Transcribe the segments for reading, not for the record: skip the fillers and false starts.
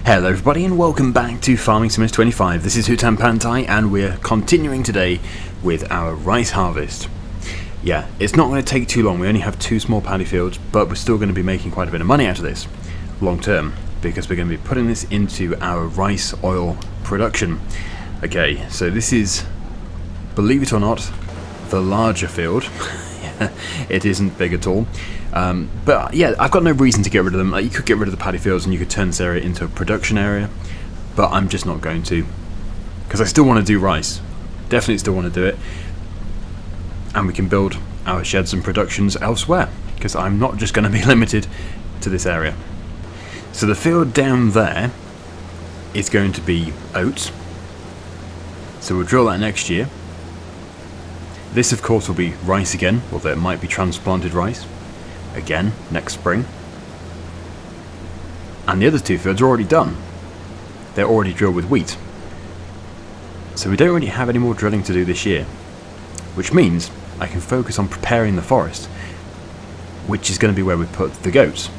Hello everybody and welcome back to Farming Simulator 25. This is Hutan Pantai and we're continuing today with our rice harvest. Yeah, it's not going to take too long. We only have 2 small paddy fields, but we're still going to be making quite a bit of money out of this long term because we're going to be putting this into our rice oil production. Okay, so this is, believe it or not, the larger field. Yeah, it isn't big at all. But yeah, I've got no reason to get rid of them. Like, you could get rid of the paddy fields and you could turn this area into a production area, but I'm just not going to, because I still want to do rice. Definitely still want to do it, and we can build our sheds and productions elsewhere, because I'm not just going to be limited to this area. So the field down there is going to be oats, so we'll drill that next year. This of course will be rice again, although it might be transplanted rice again next spring. And the other 2 fields are already done. They're already drilled with wheat. So we don't really have any more drilling to do this year, which means I can focus on preparing the forest, which is going to be where we put the goats.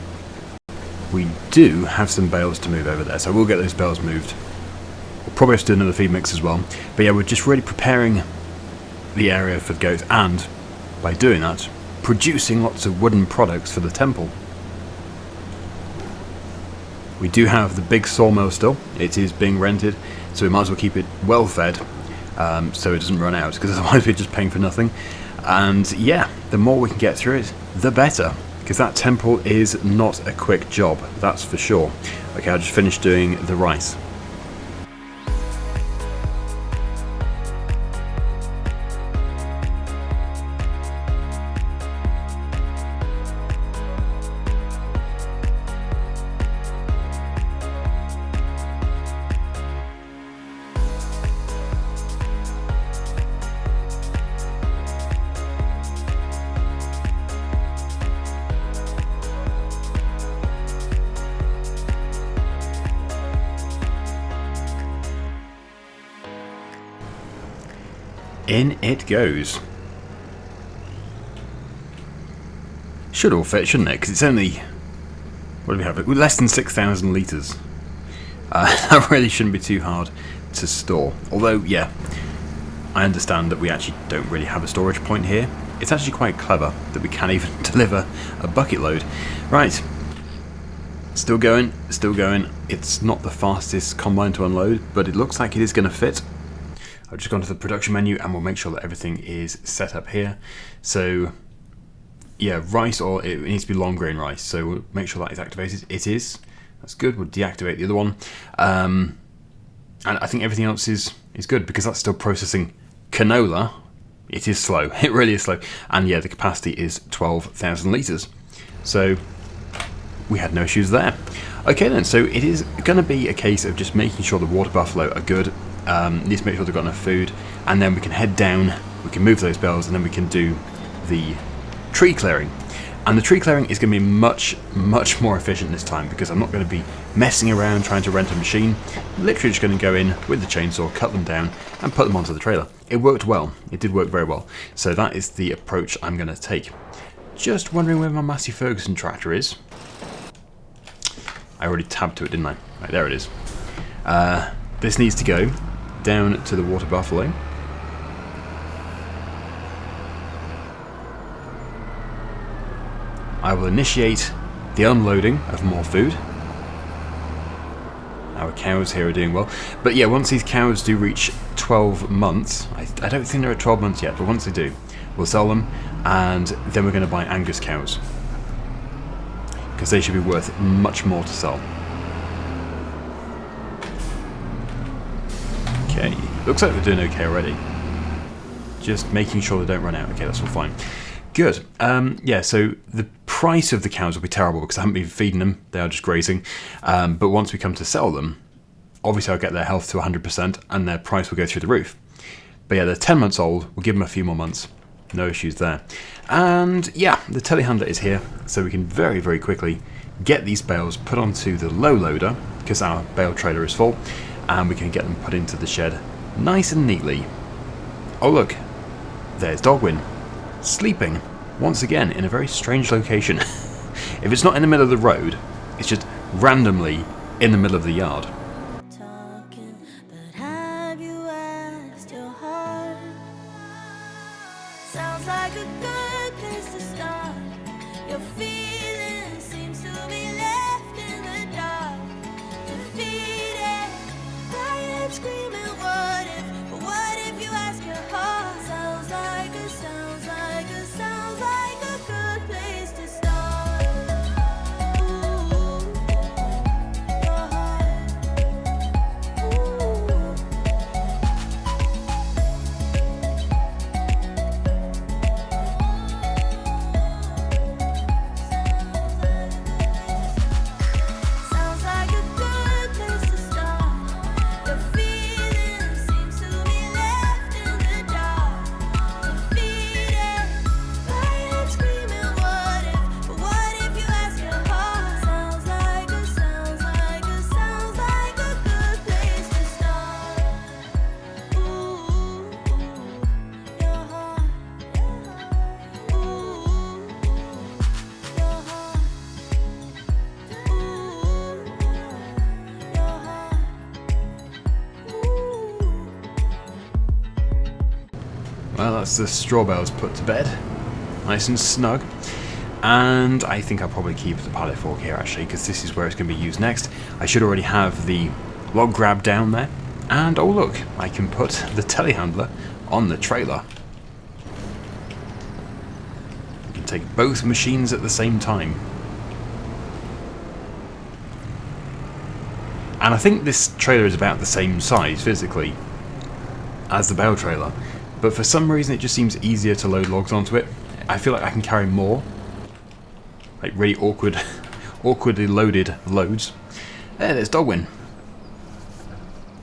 We do have some bales to move over there, so we'll get those bales moved. We'll probably have to do another feed mix as well. But yeah, we're just really preparing the area for the goats, and by doing that, producing lots of wooden products for the temple. We do have the big sawmill still. It is being rented, so we might as well keep it well fed, so it doesn't run out, because otherwise we're just paying for nothing. And yeah, the more we can get through it, the better, because that temple is not a quick job, that's for sure. Okay, I just finished doing the rice. In it goes. Should all fit, shouldn't it? Because it's only, what do we have? Less than 6,000 litres. That really shouldn't be too hard to store. Although, yeah, I understand that we actually don't really have a storage point here. It's actually quite clever that we can't even deliver a bucket load. Right. Still going, still going. It's not the fastest combine to unload, but it looks like it is going to fit. I've just gone to the production menu and we'll make sure that everything is set up here. So yeah, rice, or it needs to be long grain rice, so we'll make sure that is activated. It is. That's good. We'll deactivate the other one. And I think everything else is good, because that's still processing canola. It is slow. It really is slow. And yeah, the capacity is 12,000 litres. So we had no issues there. Okay then, so it is going to be a case of just making sure the water buffalo are good. Need to make sure they've got enough food, and then we can head down, we can move those bales, and then we can do the tree clearing. And the tree clearing is going to be much more efficient this time, because I'm not going to be messing around trying to rent a machine. Literally just going to go in with the chainsaw, cut them down, and put them onto the trailer. It worked well. It did work very well. So that is the approach I'm going to take. Just wondering where my Massey Ferguson tractor is. I already tabbed to it, didn't I? Right, there it is. This needs to go down to the water buffalo. I will initiate the unloading of more food. Our cows here are doing well. But yeah, once these cows do reach 12 months, I don't think they're at 12 months yet, but once they do, we'll sell them, and then we're going to buy Angus cows, because they should be worth much more to sell. Okay, looks like we're doing okay already. Just making sure they don't run out. Okay, that's all fine. Good. Yeah, so the price of the cows will be terrible because I haven't been feeding them. They are just grazing. But once we come to sell them, obviously I'll get their health to 100% and their price will go through the roof. But yeah, they're 10 months old. We'll give them a few more months. No issues there. And yeah, the telehandler is here, so we can very quickly get these bales put onto the low loader, because our bale trailer is full, and we can get them put into the shed nice and neatly. Oh look, there's Daggerwin, sleeping once again in a very strange location. If it's not in the middle of the road, it's just randomly in the middle of the yard. Talking, but have you asked your heart? Sounds like a good place to start. Your feelings seems to be left in the dark. Defeated, tired, screaming, what if? But what if you ask your heart? Sounds like a good place to start. Ooh, your heart. Ooh. Sounds like a good place to start. Your feelings seems to be left in the dark. Defeated, tired, screaming, what if? But what if you ask your heart? Sounds like a good place to start. Ooh, your heart. Ooh, your heart. Well, that's the straw bales put to bed, nice and snug. And I think I'll probably keep the pallet fork here actually, because this is where it's going to be used next. I should already have the log grab down there. And oh look, I can put the telehandler on the trailer. We can take both machines at the same time. And I think this trailer is about the same size physically as the Bale trailer, but for some reason it just seems easier to load logs onto it. I feel like I can carry more, like really awkwardly loaded loads. There's Daggerwin.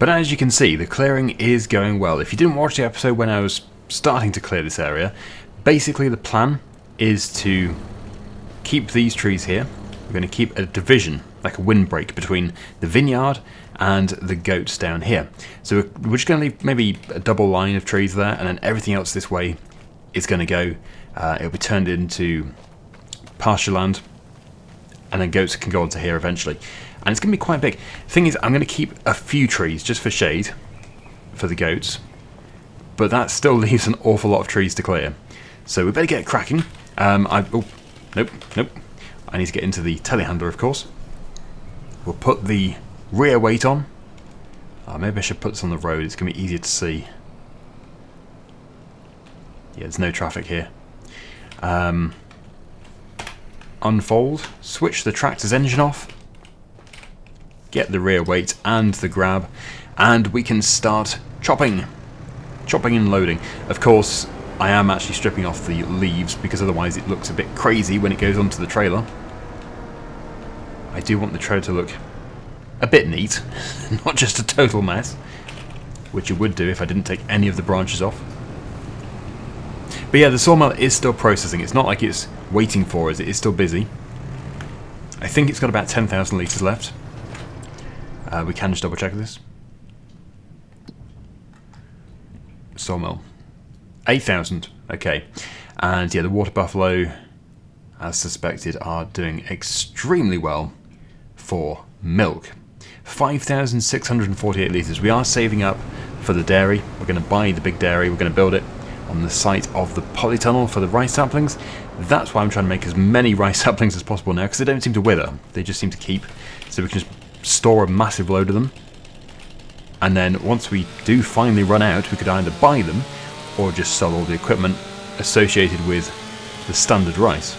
But as you can see, the clearing is going well. If you didn't watch the episode when I was starting to clear this area, basically the plan is to keep these trees here. We're going to keep a division, like a windbreak, between the vineyard and the goats down here. So we're just going to leave maybe a double line of trees there, and then everything else this way is going to go. It'll be turned into pasture land, and then goats can go onto here eventually. And it's going to be quite big. The thing is, I'm going to keep a few trees just for shade for the goats, but that still leaves an awful lot of trees to clear. So we better get cracking. Oh, nope. I need to get into the telehandler, of course. We'll put the rear weight on. Maybe I should put this on the road. It's going to be easier to see. Yeah, there's no traffic here. Unfold. Switch the tractor's engine off. Get the rear weight and the grab. And we can start chopping. Chopping and loading. Of course, I am actually stripping off the leaves because otherwise it looks a bit crazy when it goes onto the trailer. I do want the trailer to look a bit neat, not just a total mess, which it would do if I didn't take any of the branches off. But yeah, the sawmill is still processing. It's not like it's waiting for us, it is still busy. I think it's got about 10,000 litres left. We can just double check this. Sawmill. 8,000, okay. And yeah, the water buffalo, as suspected, are doing extremely well for milk. 5,648 litres. We are saving up for the dairy. We're going to buy the big dairy. We're going to build it on the site of the polytunnel for the rice saplings. That's why I'm trying to make as many rice saplings as possible now, because they don't seem to wither. They just seem to keep. So we can just store a massive load of them. And then once we do finally run out, we could either buy them or just sell all the equipment associated with the standard rice.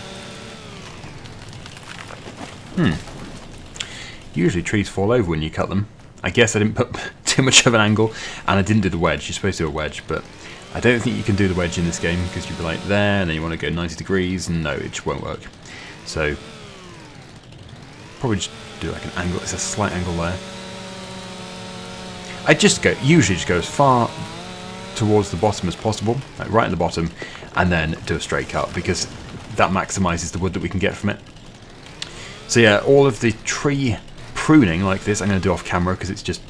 Usually trees fall over when you cut them. I guess I didn't put too much of an angle, and I didn't do the wedge. You're supposed to do a wedge, but I don't think you can do the wedge in this game, because you'd be like there, and then you want to go 90 degrees, and no, it just won't work. So, probably just do like an angle. It's a slight angle there. I usually just go as far towards the bottom as possible, like right at the bottom, and then do a straight cut, because that maximises the wood that we can get from it. So yeah, all of the tree pruning like this I'm going to do off camera, because it's just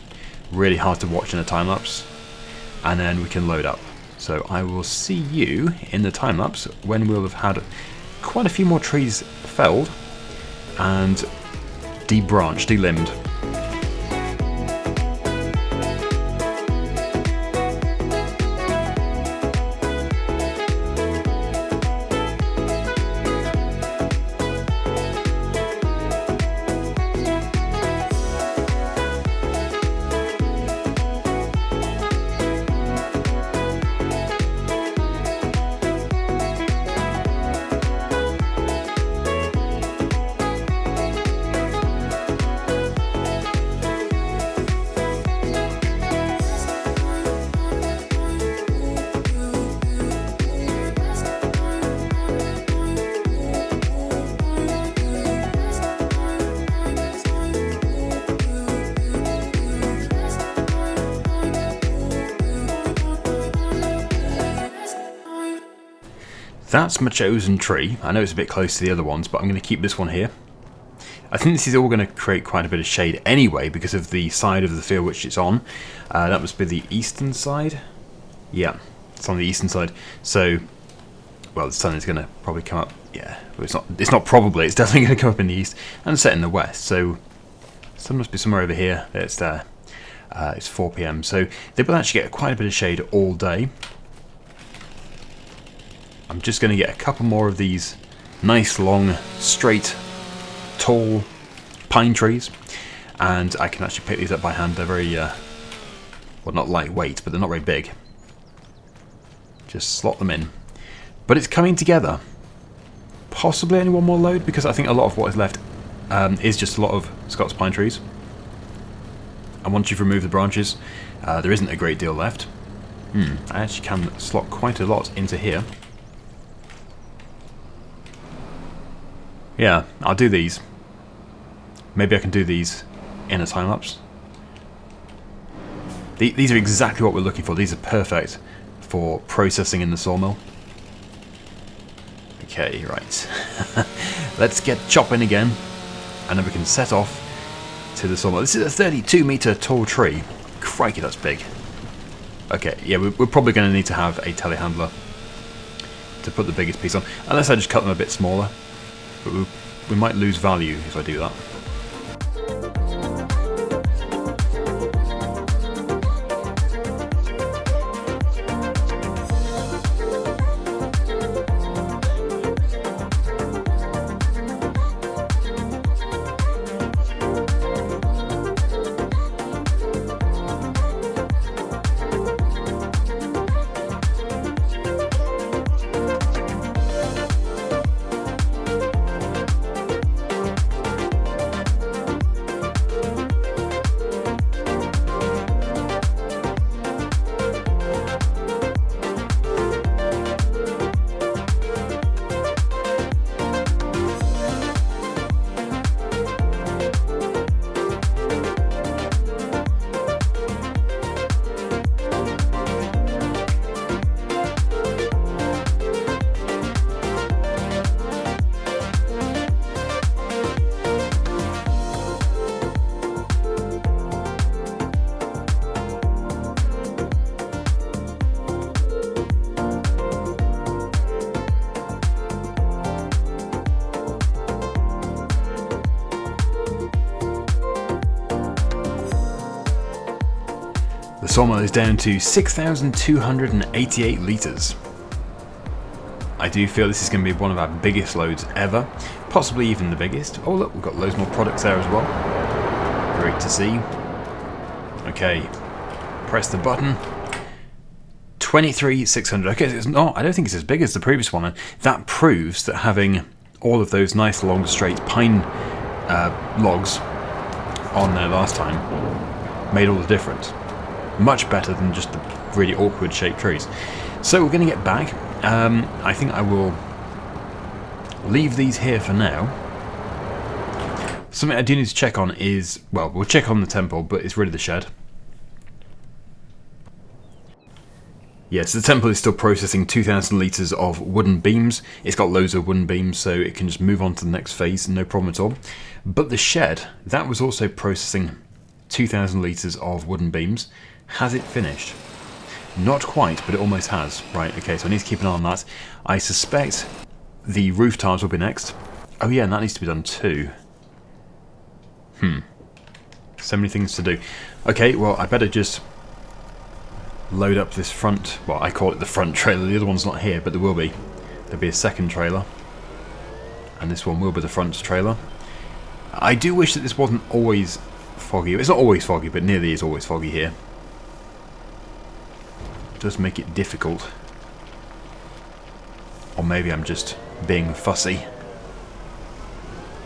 really hard to watch in a time lapse, and then we can load up. So I will see you in the time lapse when we'll have had quite a few more trees felled and debranched, delimbed. That's my chosen tree. I know it's a bit close to the other ones, but I'm going to keep this one here. I think this is all going to create quite a bit of shade anyway because of the side of the field which it's on. That must be the eastern side. Yeah, it's on the eastern side. So, well, the sun is going to probably come up. Yeah, well, it's not probably. It's definitely going to come up in the east and set in the west. So, sun must be somewhere over here. It's there. It's 4 p.m. So they will actually get quite a bit of shade all day. I'm just going to get a couple more of these nice, long, straight, tall pine trees, and I can actually pick these up by hand. They're very, well, not lightweight, but they're not very big. Just slot them in. But it's coming together. Possibly only one more load, because I think a lot of what is left is just a lot of Scots pine trees. And once you've removed the branches, there isn't a great deal left. I actually can slot quite a lot into here. Yeah, I'll do these. Maybe I can do these in a time-lapse. These are exactly what we're looking for. These are perfect for processing in the sawmill. Okay, right. Let's get chopping again, and then we can set off to the sawmill. This is a 32-meter tall tree. Crikey, that's big. Okay, yeah, we're probably going to need to have a telehandler to put the biggest piece on, unless I just cut them a bit smaller. But we might lose value if I do that. The sawmill is down to 6,288 litres. I do feel this is going to be one of our biggest loads ever, possibly even the biggest. Oh look, we've got loads more products there as well. Great to see. Okay, press the button. 23,600. Okay, it's not. I don't think it's as big as the previous one. And that proves that having all of those nice long straight pine logs on there last time made all the difference. Much better than just the really awkward shaped trees. So we're going to get back. I think I will leave these here for now. Something I do need to check on is, well, we'll check on the temple, but it's rid of the shed. Yes, the temple is still processing 2,000 litres of wooden beams. It's got loads of wooden beams, so it can just move on to the next phase, no problem at all. But the shed, that was also processing 2,000 litres of wooden beams. Has it finished? Not quite, but it almost has. Right, okay, so I need to keep an eye on that. I suspect the roof tiles will be next. Oh yeah, and that needs to be done too. So many things to do. Okay, well, I better just load up this front, well, I call it the front trailer. The other one's not here, but there will be. There'll be a second trailer. And this one will be the front trailer. I do wish that this wasn't always foggy. It's not always foggy, but nearly is always foggy here. It does make it difficult. Or maybe I'm just being fussy.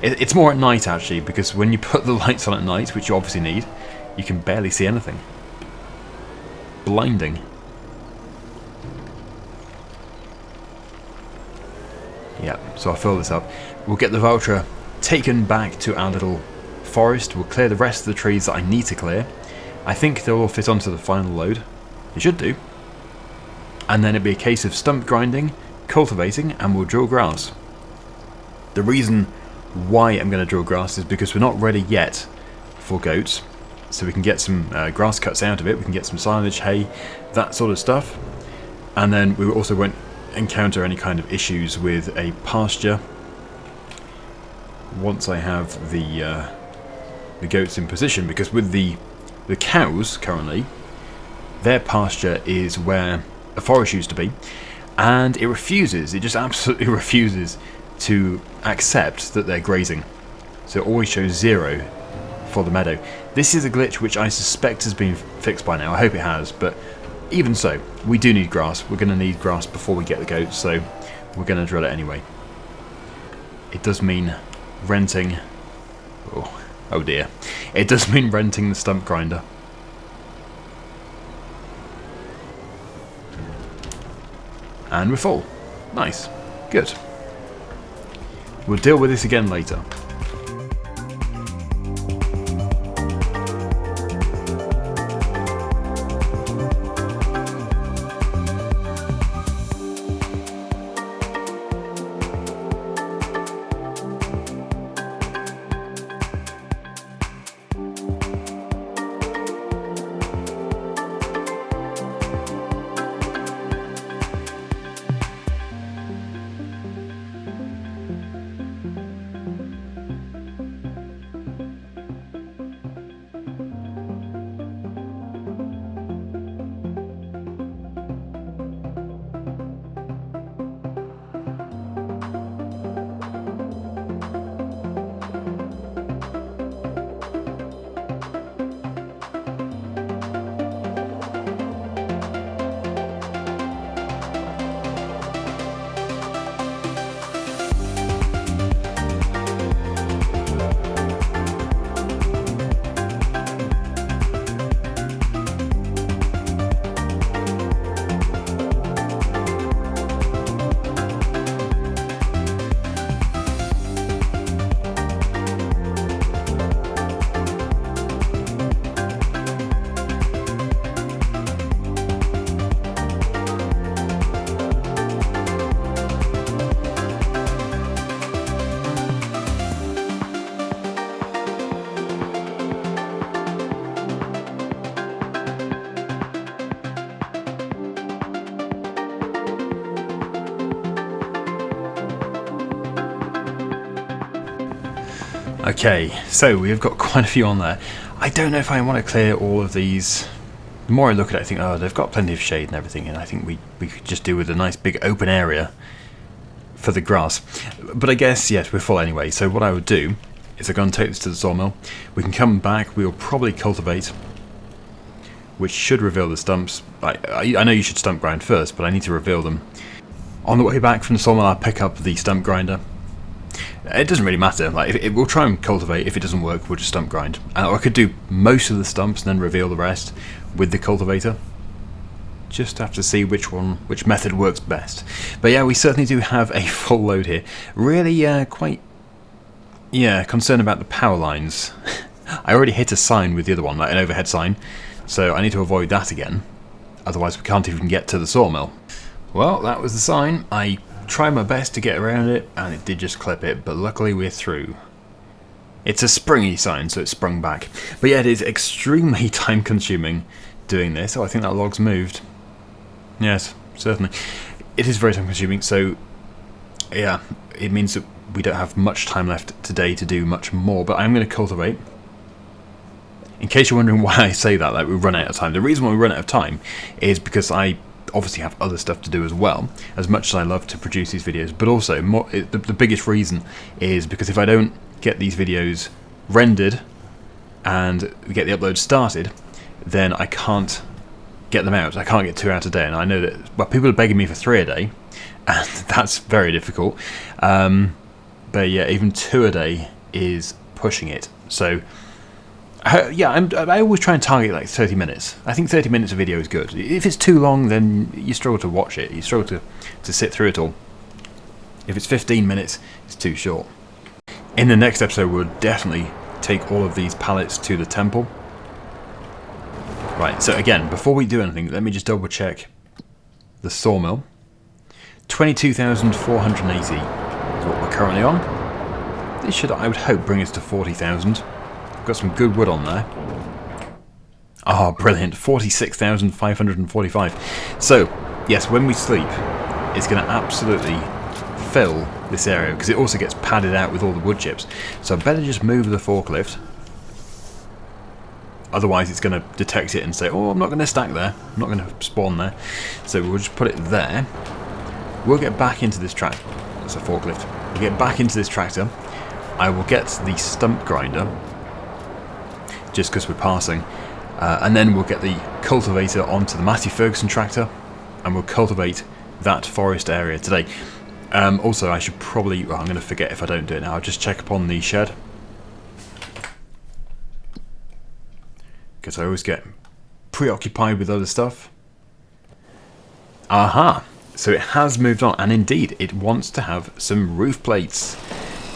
It's more at night, actually, because when you put the lights on at night, which you obviously need, you can barely see anything. Blinding. Yeah, so I'll fill this up. We'll get the voucher taken back to our little forest. We'll clear the rest of the trees that I need to clear. I think they'll all fit onto the final load. It should do. And then it'll be a case of stump grinding, cultivating and we'll drill grass. The reason why I'm going to drill grass is because we're not ready yet for goats, so we can get some grass cuts out of it, we can get some silage, hay, that sort of stuff, and then we also won't encounter any kind of issues with a pasture once I have the goats in position, because with the cows currently, their pasture is where a forest used to be, and it just absolutely refuses to accept that they're grazing. So it always shows 0 for the meadow. This is a glitch which I suspect has been fixed by now. I hope it has, but even so, we do need grass. We're going to need grass before we get the goats, so we're going to drill it anyway. It does mean renting... Oh dear. It does mean renting the stump grinder. And we're full. Nice. Good. We'll deal with this again later. Okay, so we've got quite a few on there. I don't know if I want to clear all of these. The more I look at it, I think, oh, they've got plenty of shade and everything, and I think we could just do with a nice big open area for the grass. But I guess, yes, we're full anyway, so what I would do is I'm going to take this to the sawmill. We can come back, we'll probably cultivate, which should reveal the stumps. I know you should stump grind first, but I need to reveal them. On the way back from the sawmill, I'll pick up the stump grinder. It doesn't really matter. We'll try and cultivate. If it doesn't work, we'll just stump grind. Or I could do most of the stumps and then reveal the rest with the cultivator. Just have to see which method works best. But yeah, we certainly do have a full load here. Really, quite concerned about the power lines. I already hit a sign with the other one, like an overhead sign, so I need to avoid that again. Otherwise, we can't even get to the sawmill. Well, that was the sign. I tried my best to get around it, and it did just clip it, but luckily we're through. It's a springy sign, so it sprung back. But yeah, it is extremely time consuming doing this. Oh, I think that log's moved. Yes, certainly. It is very time consuming, so yeah, it means that we don't have much time left today to do much more, but I'm going to cultivate. In case you're wondering why I say that, like we run out of time. The reason why we run out of time is because I obviously have other stuff to do as well, as much as I love to produce these videos, but also the biggest reason is because if I don't get these videos rendered and get the upload started, then I can't get them out. I can't get 2 out a day, and I know that, well, people are begging me for 3 a day, and that's very difficult. But yeah, even 2 a day is pushing it. So yeah, I always try and target like 30 minutes. I think 30 minutes of video is good. If it's too long, then you struggle to watch it. You struggle to sit through it all. If it's 15 minutes, it's too short. In the next episode, we'll definitely take all of these pallets to the temple. Right, so again, before we do anything, let me just double check the sawmill. 22,480 is what we're currently on. This should, I would hope, bring us to 40,000. We've got some good wood on there. Ah, brilliant. 46,545. So, yes, when we sleep, it's going to absolutely fill this area, because it also gets padded out with all the wood chips. So I better just move the forklift. Otherwise it's going to detect it and say, oh, I'm not going to stack there. I'm not going to spawn there. So we'll just put it there. We'll get back into this tractor. That's a forklift. We'll get back into this tractor. I will get the stump grinder, just because we're passing. And then we'll get the cultivator onto the Matthew Ferguson tractor, and we'll cultivate that forest area today. Also, I should probably, well, I'm going to forget if I don't do it now. I'll just check upon the shed, because I always get preoccupied with other stuff. Aha! So it has moved on, and indeed, it wants to have some roof plates.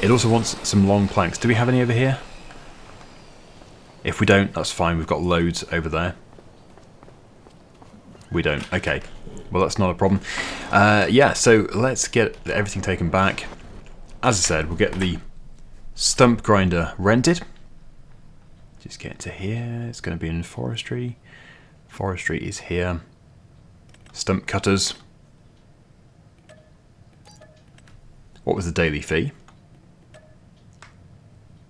It also wants some long planks. Do we have any over here? If we don't, that's fine. We've got loads over there. We don't. Okay. Well, that's not a problem. Yeah, so let's get everything taken back. As I said, we'll get the stump grinder rented. Just get to here. It's going to be in forestry. Forestry is here. Stump cutters. What was the daily fee?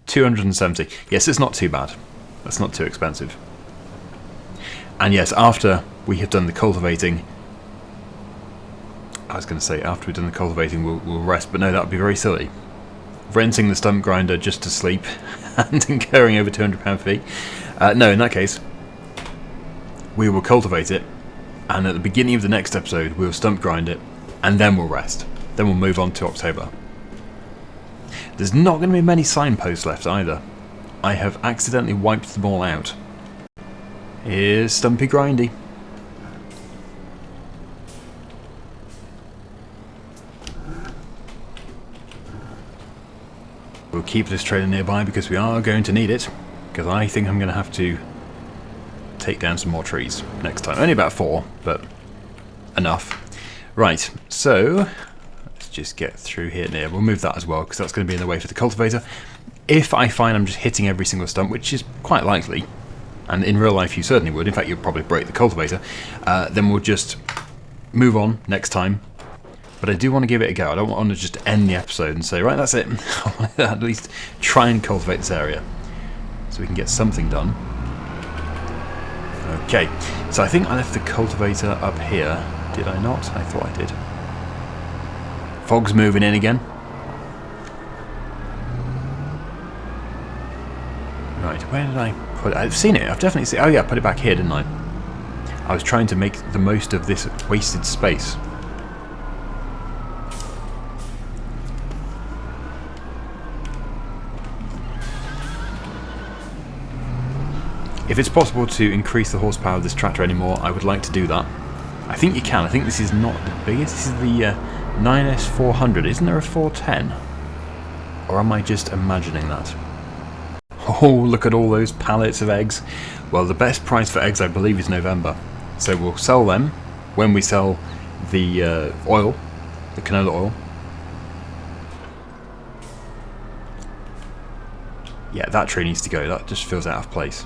270. Yes, it's not too bad. That's not too expensive. And yes, after we have done the cultivating, I was going to say after we've done the cultivating we'll rest, but no, that would be very silly. Renting the stump grinder just to sleep and incurring over £200 fee. No, in that case, we will cultivate it, and at the beginning of the next episode we'll stump grind it, and then we'll rest. Then we'll move on to October. There's not going to be many signposts left either. I have accidentally wiped them all out. Here's Stumpy Grindy. We'll keep this trailer nearby because we are going to need it. Because I think I'm going to have to take down some more trees next time. Only about 4, but enough. Right, so let's just get through here near. We'll move that as well because that's going to be in the way for the cultivator. If I find I'm just hitting every single stump, which is quite likely, and in real life you certainly would, in fact you'll probably break the cultivator, then we'll just move on next time. But I do want to give it a go. I don't want to just end the episode and say, right, that's it. I want to at least try and cultivate this area so we can get something done. Okay, so I think I left the cultivator up here. Did I not? I thought I did. Fog's moving in again. Right, where did I put it? I've seen it. I've definitely seen it. Oh yeah, I put it back here, didn't I? I was trying to make the most of this wasted space. If it's possible to increase the horsepower of this tractor anymore, I would like to do that. I think you can. I think this is not the biggest. This is the 9S400. Isn't there a 410? Or am I just imagining that? Oh, look at all those pallets of eggs. Well, the best price for eggs, I believe, is November. So we'll sell them when we sell the oil, the canola oil. Yeah, that tree needs to go. That just feels out of place.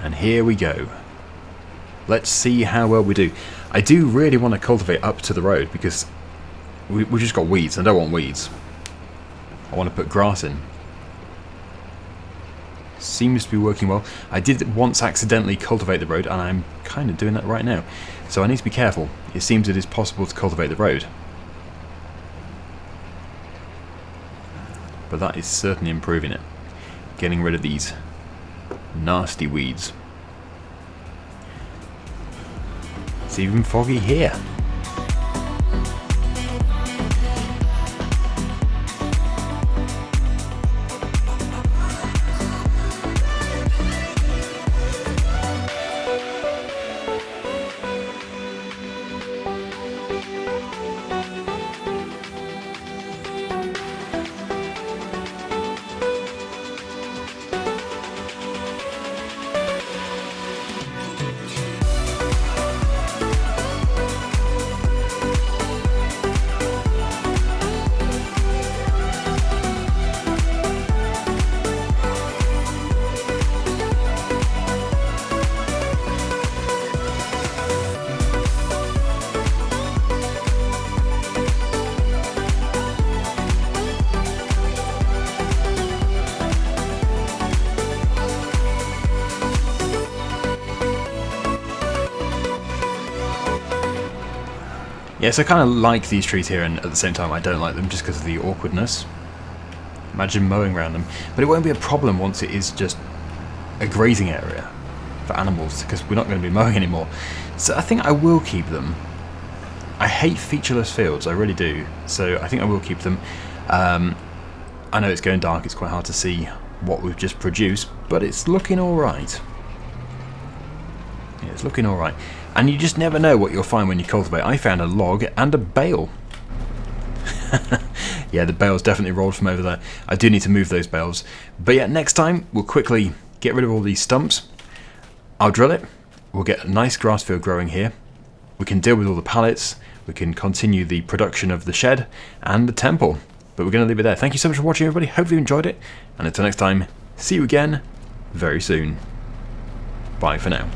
And here we go. Let's see how well we do. I do really want to cultivate up to the road because we've just got weeds. I don't want weeds. I want to put grass in. Seems to be working well. I did once accidentally cultivate the road, and I'm kind of doing that right now. So I need to be careful. It seems it is possible to cultivate the road. But that is certainly improving it. Getting rid of these nasty weeds. It's even foggy here. Yes, I kind of like these trees here, and at the same time I don't like them just because of the awkwardness. Imagine mowing around them. But it won't be a problem once it is just a grazing area for animals, because we're not going to be mowing anymore. So I think I will keep them. I hate featureless fields, I really do. So I think I will keep them. I know it's going dark, it's quite hard to see what we've just produced, but it's looking alright. Yeah, it's looking alright. And you just never know what you'll find when you cultivate. I found a log and a bale. Yeah, the bales definitely rolled from over there. I do need to move those bales. But yeah, next time we'll quickly get rid of all these stumps. I'll drill it. We'll get a nice grass field growing here. We can deal with all the pallets. We can continue the production of the shed and the temple. But we're going to leave it there. Thank you so much for watching, everybody. Hope you enjoyed it. And until next time, see you again very soon. Bye for now.